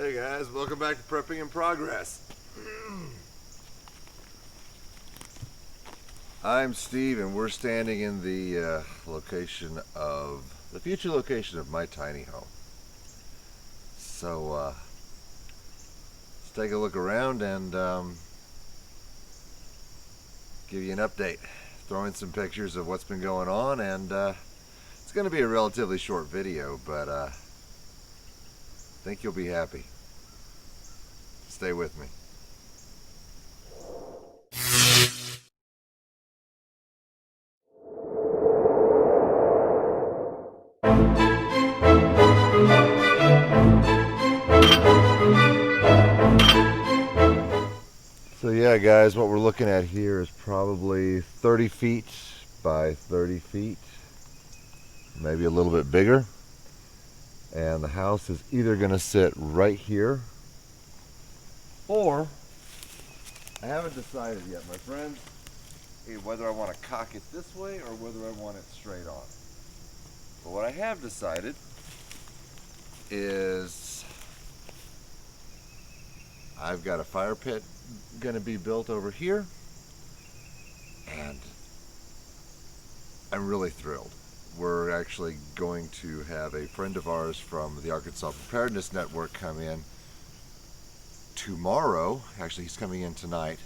Hey guys, welcome back to Prepping in Progress. I'm Steve and we're standing in the future location of my tiny home. So let's take a look around and give you an update. Throw in some pictures of what's been going on, and it's going to be a relatively short video, but I think you'll be happy. Stay with me. So yeah guys, what we're looking at here is probably 30 feet by 30 feet, maybe a little bit bigger. And the house is either going to sit right here, or I haven't decided yet, my friends, whether I want to cock it this way or whether I want it straight on. But what I have decided is I've got a fire pit going to be built over here, and I'm really thrilled. We're actually going to have a friend of ours from the Arkansas Preparedness Network come in tomorrow. Actually, he's coming in tonight,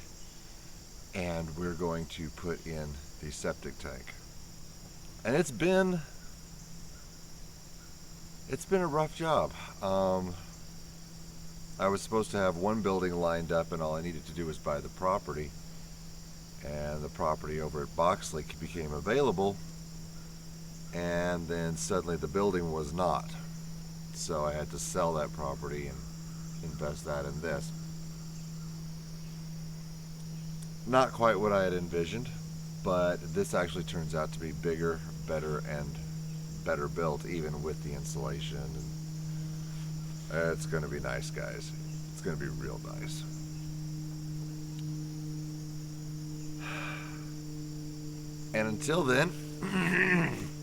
and we're going to put in the septic tank. And it's been a rough job. I was supposed to have one building lined up, and all I needed to do was buy the property. And the property over at Boxley became available, and then suddenly the building was not. So I had to sell that property and invest that in this. Not quite what I had envisioned, but this actually turns out to be bigger, better, and better built, even with the insulation. And it's going to be nice, guys. It's going to be real nice. And until then,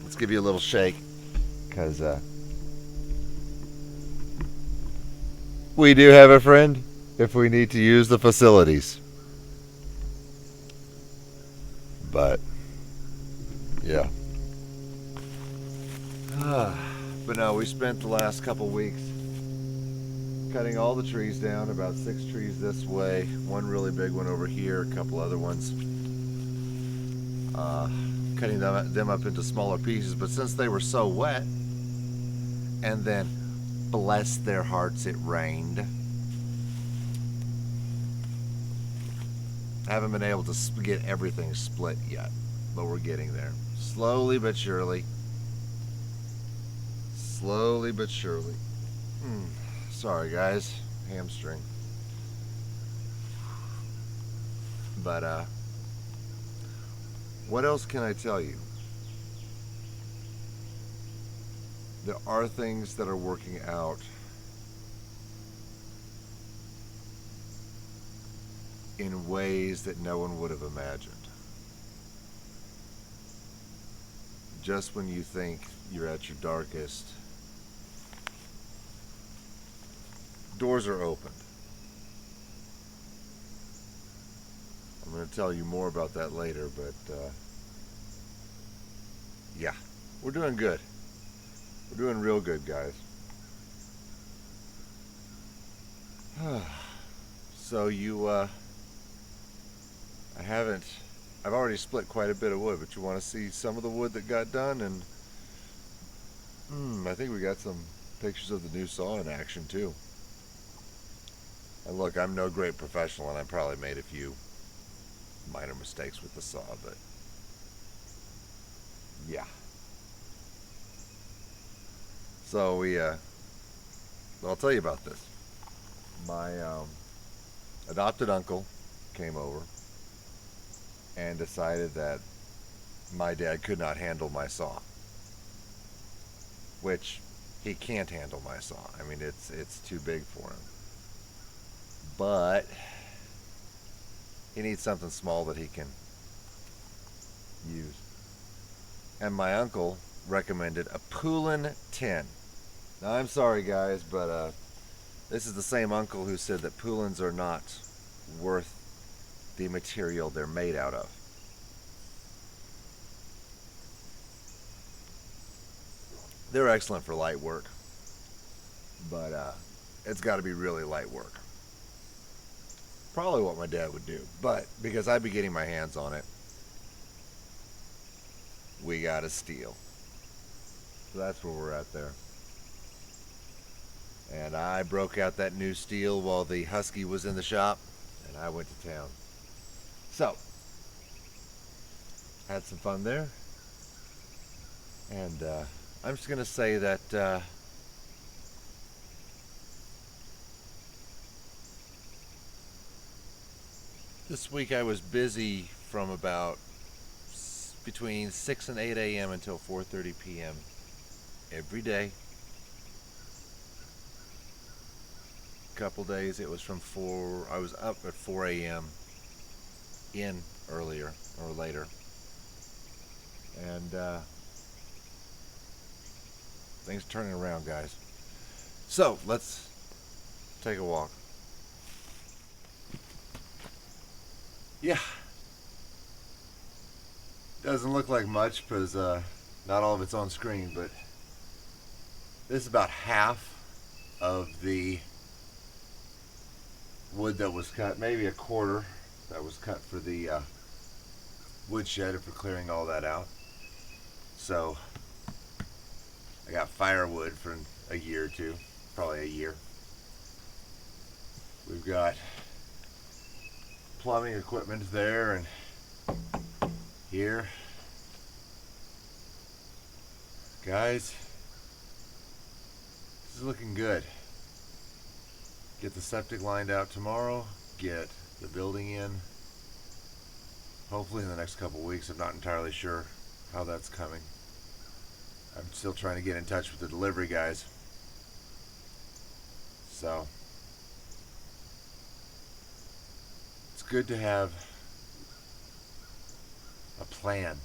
let's give you a little shake, because we do have a friend if we need to use the facilities. But yeah. But no, we spent the last couple weeks cutting all the trees down, about 6 trees this way, one really big one over here, a couple other ones, cutting them up into smaller pieces. But since they were so wet, and then bless their hearts, it rained, I haven't been able to get everything split yet, but we're getting there. Slowly but surely. Slowly but surely. Sorry guys, hamstring. But what else can I tell you? There are things that are working out in ways that no one would have imagined. Just when you think you're at your darkest, doors are opened. I'm going to tell you more about that later, but yeah, we're doing good. We're doing real good, guys. So I've already split quite a bit of wood, but you want to see some of the wood that got done, and I think we got some pictures of the new saw in action too. And look, I'm no great professional, and I probably made a few minor mistakes with the saw, but yeah. So I'll tell you about this. My adopted uncle came over and decided that my dad could not handle my saw, which he can't handle my saw. I mean, it's too big for him. But he needs something small that he can use. And my uncle recommended a Poulin 10. Now, I'm sorry guys, but This is the same uncle who said that poulins are not worth the material they're made out of. They're excellent for light work, but it's got to be really light work. Probably what my dad would do, but because I'd be getting my hands on it, we got to steel. So that's where we're at there. And I broke out that new steel while the Husky was in the shop, and I went to town. So, had some fun there. And I'm just going to say that this week I was busy from about between 6 and 8 a.m. until 4:30 p.m. every day. Couple days it was from 4, I was up at 4 a.m. in earlier or later. And things are turning around, guys. So let's take a walk. Yeah, doesn't look like much because not all of it's on screen, but this is about half of the wood that was cut, maybe a quarter that was cut for the woodshed and for clearing all that out. So I got firewood for a year or two, probably a year. We've got plumbing equipment there and here. Guys, this is looking good. Get the septic lined out tomorrow, get the building in, hopefully in the next couple weeks. I'm not entirely sure how that's coming. I'm still trying to get in touch with the delivery guys. So, it's good to have a plan.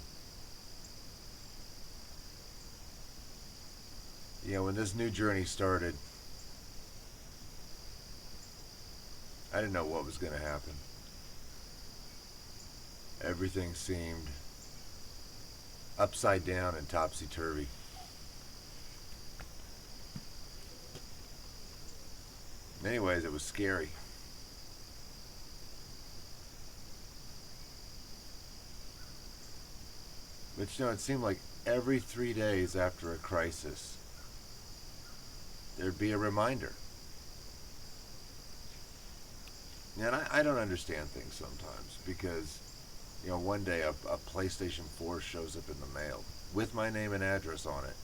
You know, when this new journey started, I didn't know what was going to happen. Everything seemed upside down and topsy-turvy. In many ways, it was scary. But you know, it seemed like every 3 days after a crisis, there'd be a reminder. And I don't understand things sometimes because, you know, one day a PlayStation 4 shows up in the mail with my name and address on it.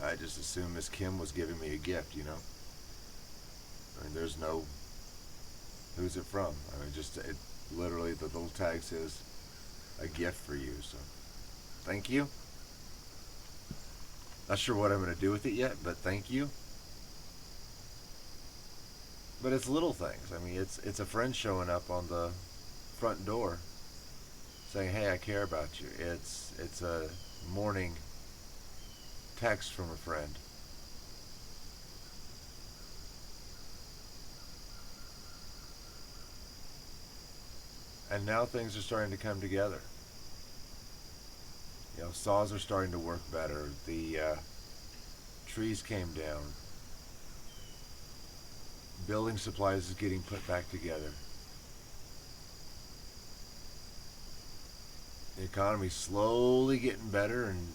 I just assumed Miss Kim was giving me a gift, you know. I mean, there's no, who's it from? I mean, just, it literally, the little tag says, a gift for you, so thank you. Not sure what I'm going to do with it yet, but thank you. But it's little things. I mean, it's a friend showing up on the front door saying, hey, I care about you. It's a morning text from a friend. And now things are starting to come together. You know, saws are starting to work better. The trees came down. Building supplies is getting put back together. The economy's slowly getting better, and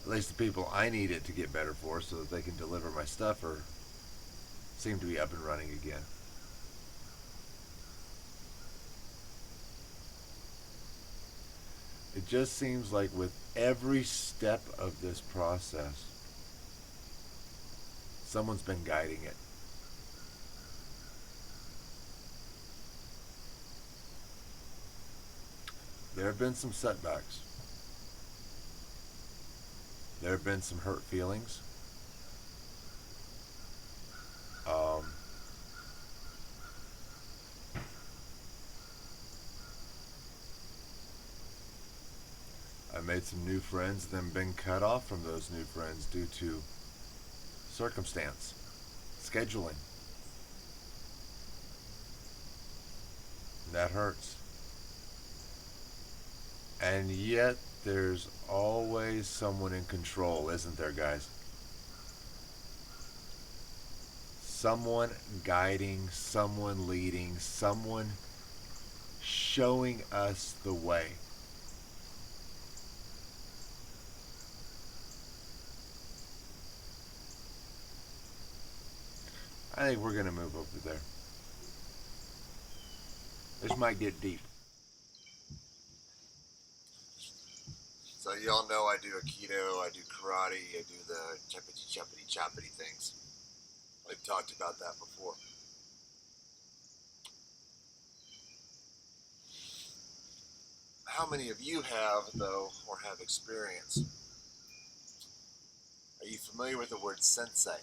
at least the people I need it to get better for so that they can deliver my stuff seem to be up and running again. It just seems like with every step of this process, someone's been guiding it. There have been some setbacks. There have been some hurt feelings. I made made some new friends, then been cut off from those new friends due to circumstance, scheduling. And that hurts. And yet, there's always someone in control, isn't there, guys? Someone guiding, someone leading, someone showing us the way. I think we're going to move over there. This might get deep. So y'all know I do Aikido, I do karate, I do the choppity things. I've talked about that before. How many of you have, though, or have experience? Are you familiar with the word sensei?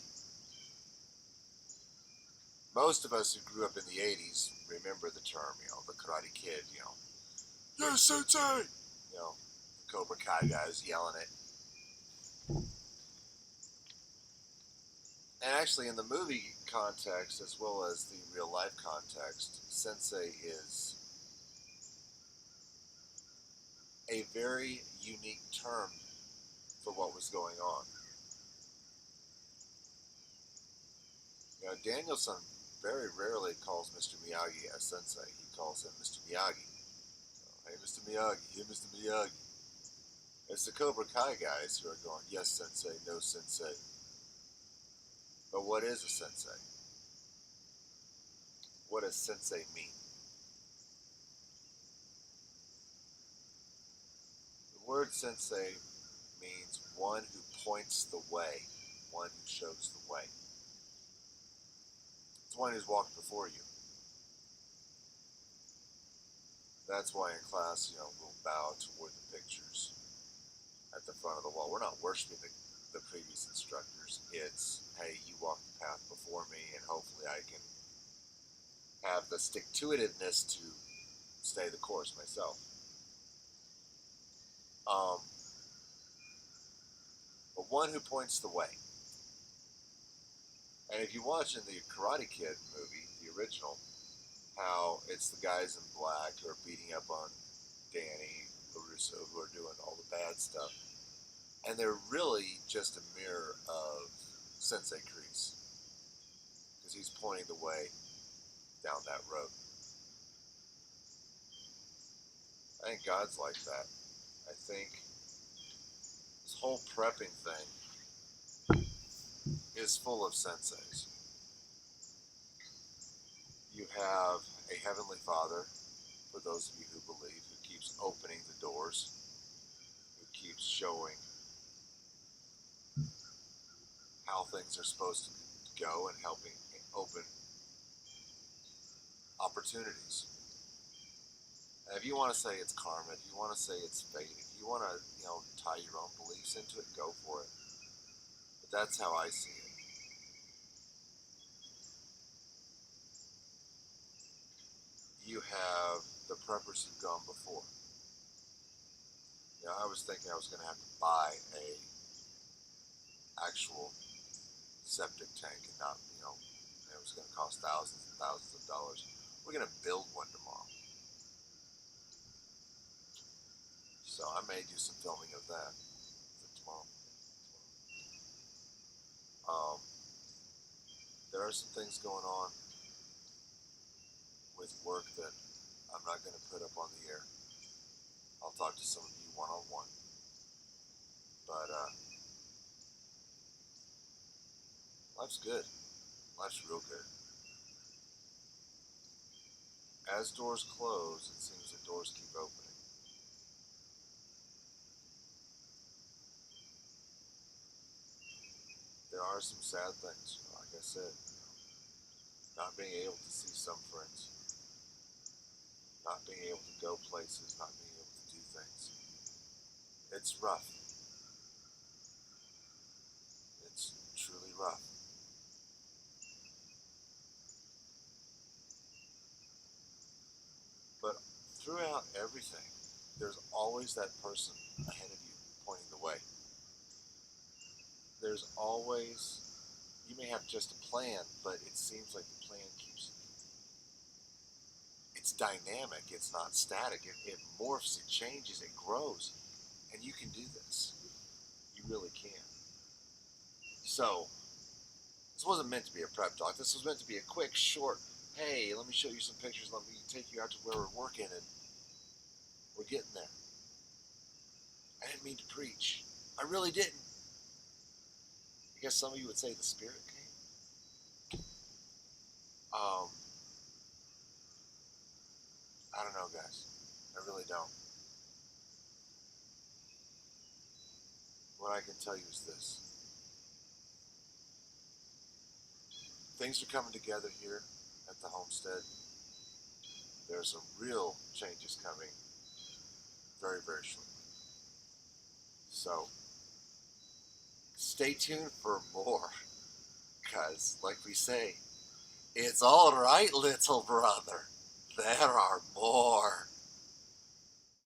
Most of us who grew up in the 80s remember the term, the Karate Kid, yes, sensei! The Cobra Kai guys yelling it. And actually, in the movie context, as well as the real life context, sensei is a very unique term for what was going on. Danielson very rarely calls Mr. Miyagi a sensei. He calls him Mr. Miyagi. Hey, Mr. Miyagi. Hey, Mr. Miyagi. It's the Cobra Kai guys who are going, yes, sensei, no, sensei. But what is a sensei? What does sensei mean? The word sensei means one who points the way, one who shows the way. It's one who's walked before you. That's why in class, we'll bow toward the pictures at the front of the wall. We're not worshiping the previous instructors. It's, hey, you walk the path before me, and hopefully I can have the stick-to-itiveness to stay the course myself. But one who points the way. And if you watch in the Karate Kid movie, the original, how it's the guys in black who are beating up on Danny LaRusso, who are doing all the bad stuff. And they're really just a mirror of Sensei Kreese, because he's pointing the way down that road. I think God's like that. I think this whole prepping thing is full of senseis. You have a Heavenly Father, for those of you who believe, who keeps opening the doors, who keeps showing how things are supposed to go and helping open opportunities. And if you want to say it's karma, if you want to say it's fate, if you want to, tie your own beliefs into it, go for it. But that's how I see it. You have the preppers who've gone before. I was thinking I was going to have to buy a actual septic tank and not, it was going to cost thousands and thousands of dollars. We're going to build one tomorrow. So I may do some filming of that tomorrow. There are some things going on with work that I'm not going to put up on the air. I'll talk to some of you one-on-one. But life's good. Life's real good. As doors close, it seems that doors keep opening. There are some sad things, like I said. Not being able to see some friends. Not being able to go places, not being able to do things. It's rough. It's truly rough. But throughout everything, there's always that person ahead of you pointing the way. There's always, you may have just a plan, but it seems like the plan keeps, it's dynamic, it's not static, it morphs, it changes, it grows, and you can do this. You really can. So, this wasn't meant to be a prep talk. This was meant to be a quick, short, hey, let me show you some pictures, let me take you out to where we're working, and we're getting there. I didn't mean to preach. I really didn't. I guess some of you would say the Spirit came. I don't know, guys. I really don't. What I can tell you is this. Things are coming together here at the homestead. There are some real changes coming very, very shortly. So, stay tuned for more. Because, like we say, it's all right, little brother. There are more.